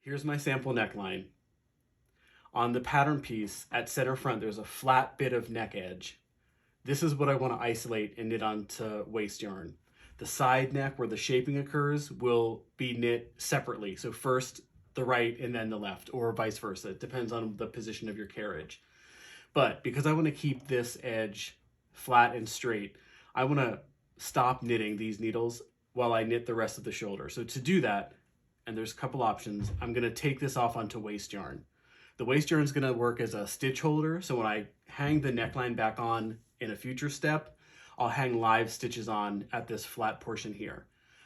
Here's my sample neckline. On the pattern piece at center front, there's a flat bit of neck edge. This is what I want to isolate and knit onto waste yarn. The side neck where the shaping occurs will be knit separately. So first the right and then the left, or vice versa. It depends on the position of your carriage. But because I want to keep this edge flat and straight, I want to stop knitting these needles while I knit the rest of the shoulder. So to do that, and there's a couple options, I'm going to take this off onto waste yarn. The waste yarn is going to work as a stitch holder. So when I hang the neckline back on in a future step, I'll hang live stitches on at this flat portion here.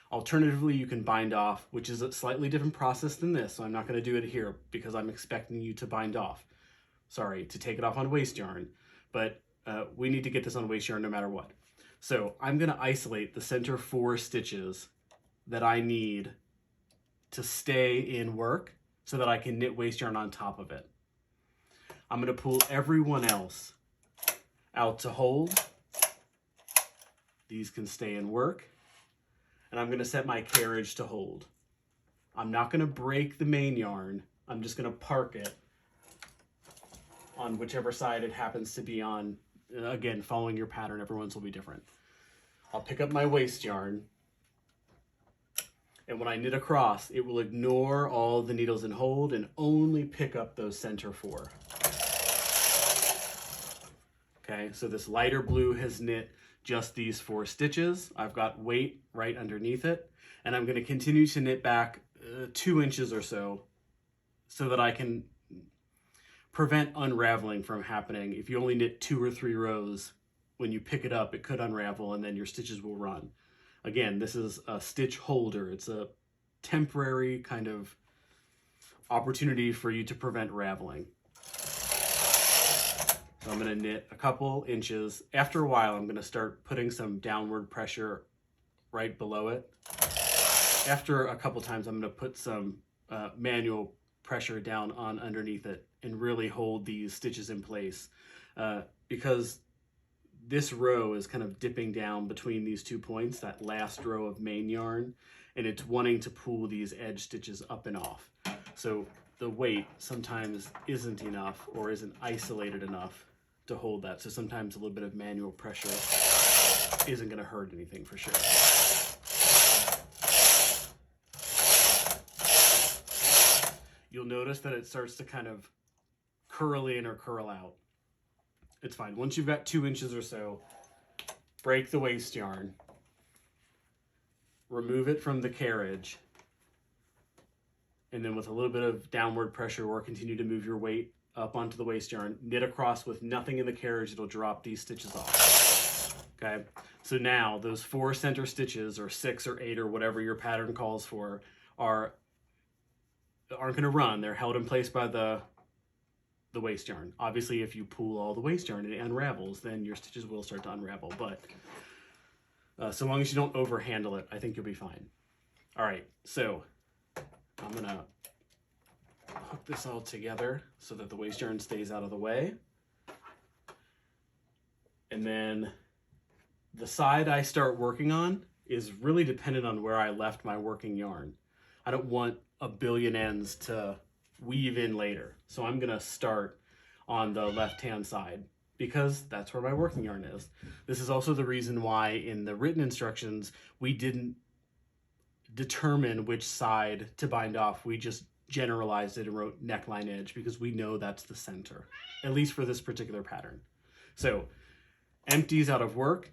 Alternatively, you can bind off, which is a slightly different process than this. So I'm not going to do it here because I'm expecting you to bind off. Sorry, to take it off on waste yarn, but we need to get this on waste yarn no matter what. So I'm going to isolate the center 4 stitches that I need to stay in work so that I can knit waste yarn on top of it. I'm going to pull everyone else out to hold. These can stay in work. And I'm going to set my carriage to hold. I'm not going to break the main yarn. I'm just going to park it on whichever side it happens to be on. Again, following your pattern, everyone's will be different. I'll pick up my waste yarn, and when I knit across, it will ignore all the needles in hold and only pick up those center 4. Okay, so this lighter blue has knit just these 4 stitches. I've got weight right underneath it, and I'm going to continue to knit back 2 inches or so that I can prevent unraveling from happening. If you only knit 2 or 3 rows, when you pick it up, it could unravel and then your stitches will run. Again, this is a stitch holder. It's a temporary kind of opportunity for you to prevent raveling. So I'm going to knit a couple inches. After a while, I'm going to start putting some downward pressure right below it. After a couple times, I'm going to put some manual pressure down on underneath it and really hold these stitches in place because this row is kind of dipping down between these 2 points, that last row of main yarn, and it's wanting to pull these edge stitches up and off. So the weight sometimes isn't enough or isn't isolated enough to hold that. So sometimes a little bit of manual pressure isn't going to hurt anything for sure. You'll notice that it starts to kind of curl in or curl out. It's fine. Once you've got 2 inches or so, break the waste yarn, remove it from the carriage, and then with a little bit of downward pressure or continue to move your weight up onto the waste yarn, knit across with nothing in the carriage. It'll drop these stitches off. Okay, so now those 4 center stitches, or 6 or 8 or whatever your pattern calls for, aren't going to run. They're held in place by the waste yarn. Obviously, if you pull all the waste yarn and it unravels, then your stitches will start to unravel. But so long as you don't overhandle it, I think you'll be fine. All right, so I'm going to hook this all together so that the waste yarn stays out of the way. And then the side I start working on is really dependent on where I left my working yarn. I don't want a billion ends to weave in later. So I'm going to start on the left-hand side because that's where my working yarn is. This is also the reason why in the written instructions, we didn't determine which side to bind off. We just generalized it and wrote neckline edge because we know that's the center, at least for this particular pattern. So empties out of work,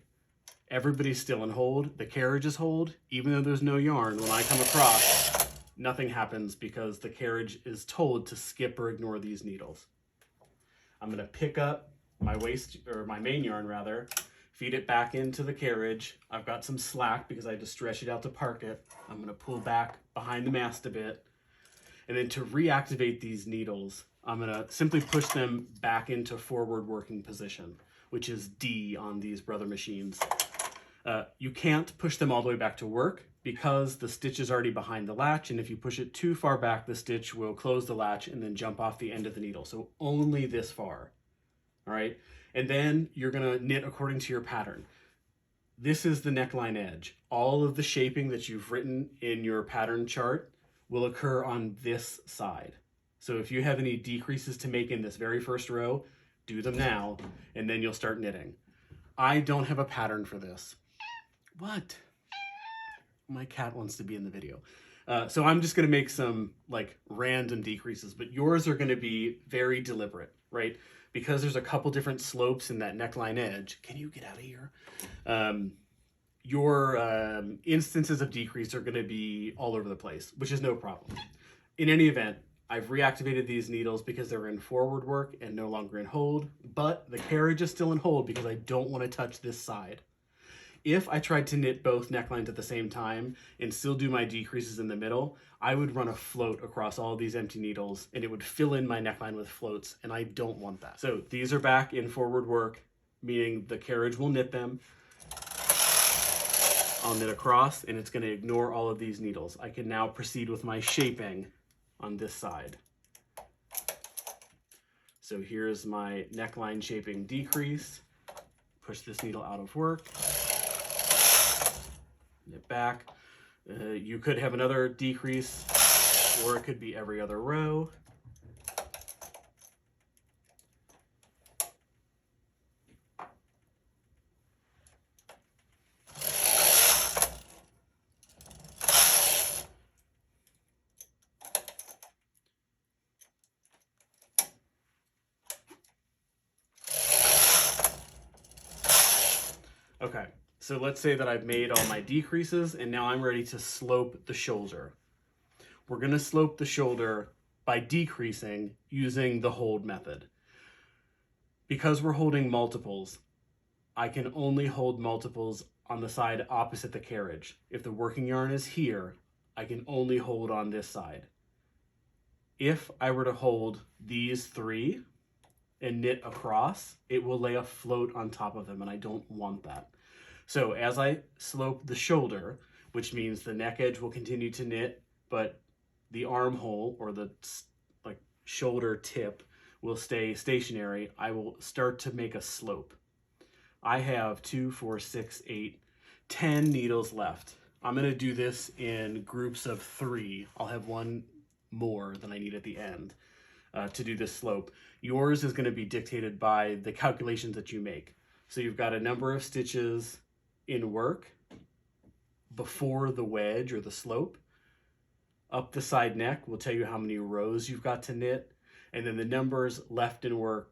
everybody's still in hold, the carriage is hold, even though there's no yarn. When I come across, nothing happens because the carriage is told to skip or ignore these needles. I'm going to pick up my main yarn rather, feed it back into the carriage. I've got some slack because I had to stretch it out to park it. I'm going to pull back behind the mast a bit. And then to reactivate these needles, I'm going to simply push them back into forward working position, which is D on these Brother machines. You can't push them all the way back to work because the stitch is already behind the latch, and if you push it too far back, the stitch will close the latch and then jump off the end of the needle. So only this far, all right? And then you're gonna knit according to your pattern. This is the neckline edge. All of the shaping that you've written in your pattern chart will occur on this side. So if you have any decreases to make in this very first row, do them now, and then you'll start knitting. I don't have a pattern for this. What? My cat wants to be in the video. So I'm just gonna make some like random decreases, but yours are gonna be very deliberate, right? Because there's a couple different slopes in that neckline edge. Can you get out of here? Your instances of decrease are gonna be all over the place, which is no problem. In any event, I've reactivated these needles because they're in forward work and no longer in hold, but the carriage is still in hold because I don't want to touch this side. If I tried to knit both necklines at the same time and still do my decreases in the middle, I would run a float across all of these empty needles and it would fill in my neckline with floats, and I don't want that. So these are back in forward work, meaning the carriage will knit them. I'll knit across and it's going to ignore all of these needles. I can now proceed with my shaping on this side. So here's my neckline shaping decrease. Push this needle out of work. Knit back. You could have another decrease, or it could be every other row. Okay, so let's say that I've made all my decreases and now I'm ready to slope the shoulder. We're going to slope the shoulder by decreasing using the hold method. Because we're holding multiples, I can only hold multiples on the side opposite the carriage. If the working yarn is here, I can only hold on this side. If I were to hold these three and knit across, it will lay a float on top of them, and I don't want that. So as I slope the shoulder, which means the neck edge will continue to knit, but the armhole or the like shoulder tip will stay stationary, I will start to make a slope. I have 2, 4, 6, 8, 10 needles left. I'm gonna do this in groups of 3. I'll have one more than I need at the end to do this slope. Yours is gonna be dictated by the calculations that you make. So you've got a number of stitches in work before the wedge or the slope. Up the side neck will tell you how many rows you've got to knit, and then the numbers left in work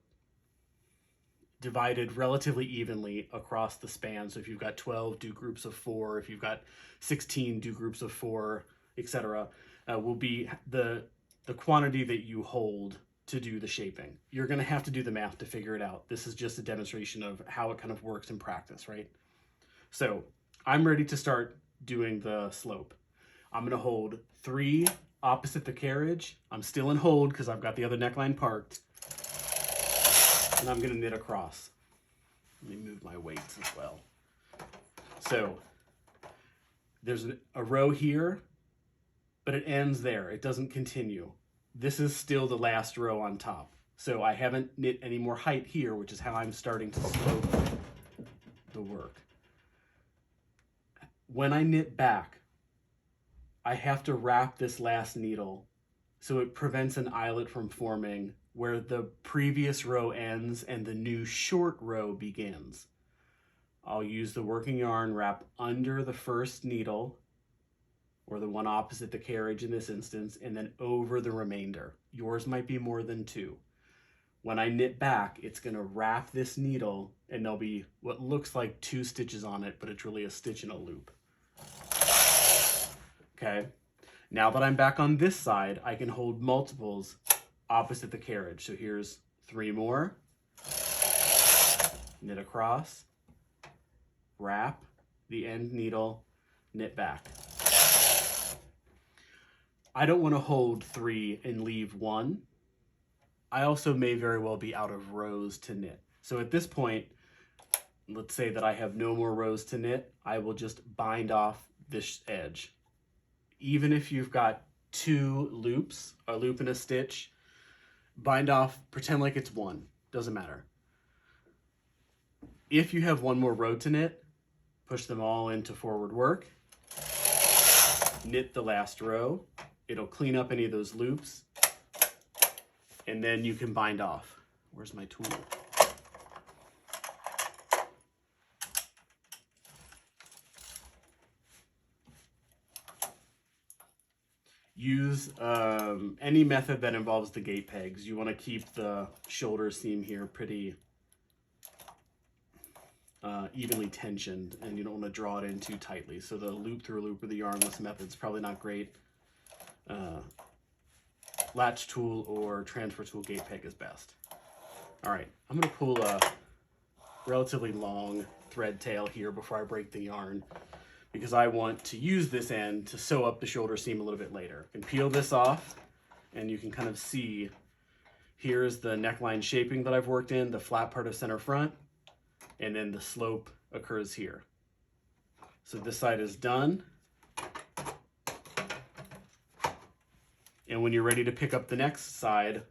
divided relatively evenly across the span. So if you've got 12, do groups of 4. If you've got 16, do groups of 4, etc. Will be the quantity that you hold to do the shaping. You're going to have to do the math to figure it out. This is just a demonstration of how it kind of works in practice, right? So I'm ready to start doing the slope. I'm going to hold 3 opposite the carriage. I'm still in hold because I've got the other neckline parked. And I'm going to knit across. Let me move my weights as well. So there's a row here, but it ends there. It doesn't continue. This is still the last row on top. So I haven't knit any more height here, which is how I'm starting to slope the work. When I knit back, I have to wrap this last needle so it prevents an eyelet from forming where the previous row ends and the new short row begins. I'll use the working yarn, wrap under the first needle, or the one opposite the carriage in this instance, and then over the remainder. Yours might be more than 2. When I knit back, it's gonna wrap this needle and there'll be what looks like 2 stitches on it, but it's really a stitch in a loop. Okay, now that I'm back on this side, I can hold multiples opposite the carriage. So here's 3 more, knit across, wrap the end needle, knit back. I don't want to hold 3 and leave 1. I also may very well be out of rows to knit. So at this point, let's say that I have no more rows to knit, I will just bind off this edge. Even if you've got 2 loops, a loop and a stitch, bind off, pretend like it's 1, doesn't matter. If you have 1 more row to knit, push them all into forward work, knit the last row, It'll clean up any of those loops, and then you can bind off. Where's my tool? Use any method that involves the gate pegs. You want to keep the shoulder seam here pretty evenly tensioned, and you don't want to draw it in too tightly. So the loop through loop or the yarnless method is probably not great. Latch tool or transfer tool gate peg is best. All right, I'm going to pull a relatively long thread tail here before I break the yarn, because I want to use this end to sew up the shoulder seam a little bit later. You can peel this off, and you can kind of see here's the neckline shaping that I've worked in, the flat part of center front, and then the slope occurs here. So this side is done. And when you're ready to pick up the next side,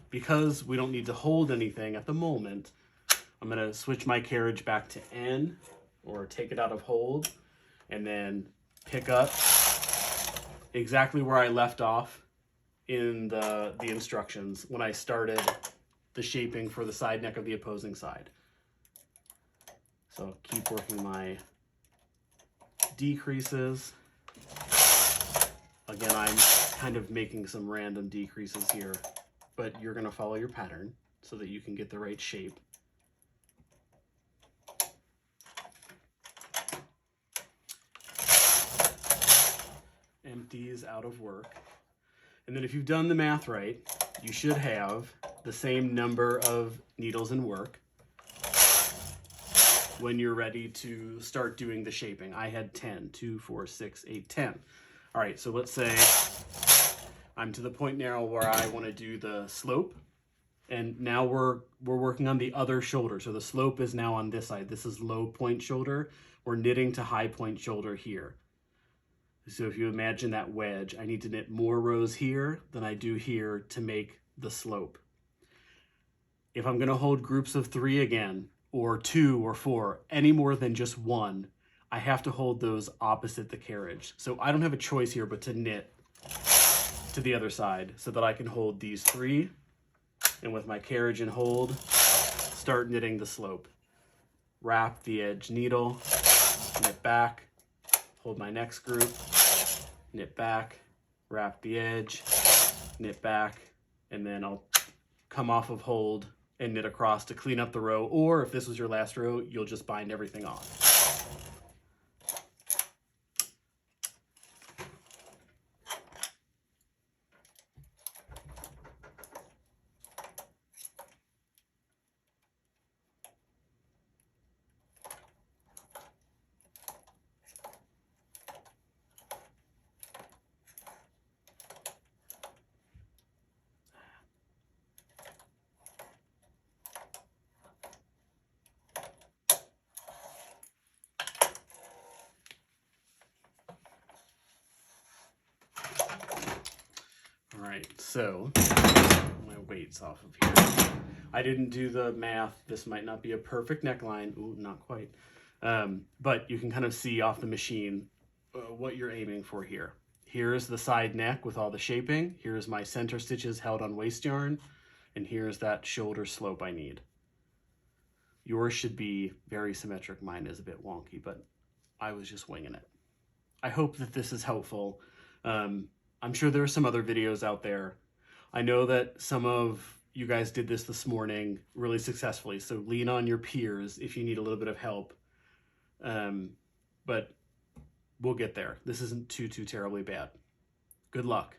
because we don't need to hold anything at the moment, I'm going to switch my carriage back to N, or take it out of hold, and then pick up exactly where I left off in the instructions when I started the shaping for the side neck of the opposing side. So keep working my decreases. Again, I'm kind of making some random decreases here, but you're going to follow your pattern so that you can get the right shape. Empties out of work. And then if you've done the math right, you should have the same number of needles in work when you're ready to start doing the shaping. I had 10, 2, 4, 6, 8, 10. All right, so let's say I'm to the point now where I want to do the slope, and now we're working on the other shoulder. So the slope is now on this side. This is low point shoulder. We're knitting to high point shoulder here. So if you imagine that wedge, I need to knit more rows here than I do here to make the slope. If I'm going to hold groups of 3 again, or 2 or 4, any more than just 1, I have to hold those opposite the carriage. So I don't have a choice here but to knit to the other side so that I can hold these 3, and with my carriage and hold, start knitting the slope. Wrap the edge needle, knit back, hold my next group, knit back, wrap the edge, knit back, and then I'll come off of hold and knit across to clean up the row, or if this was your last row, you'll just bind everything off. All right, so my weight's off of here. I didn't do the math. This might not be a perfect neckline. Ooh, not quite. But you can kind of see off the machine what you're aiming for here. Here's the side neck with all the shaping. Here's my center stitches held on waste yarn. And here's that shoulder slope I need. Yours should be very symmetric. Mine is a bit wonky, but I was just winging it. I hope that this is helpful. I'm sure there are some other videos out there. I know that some of you guys did this morning really successfully, so lean on your peers if you need a little bit of help. But we'll get there. This isn't too terribly bad. Good luck.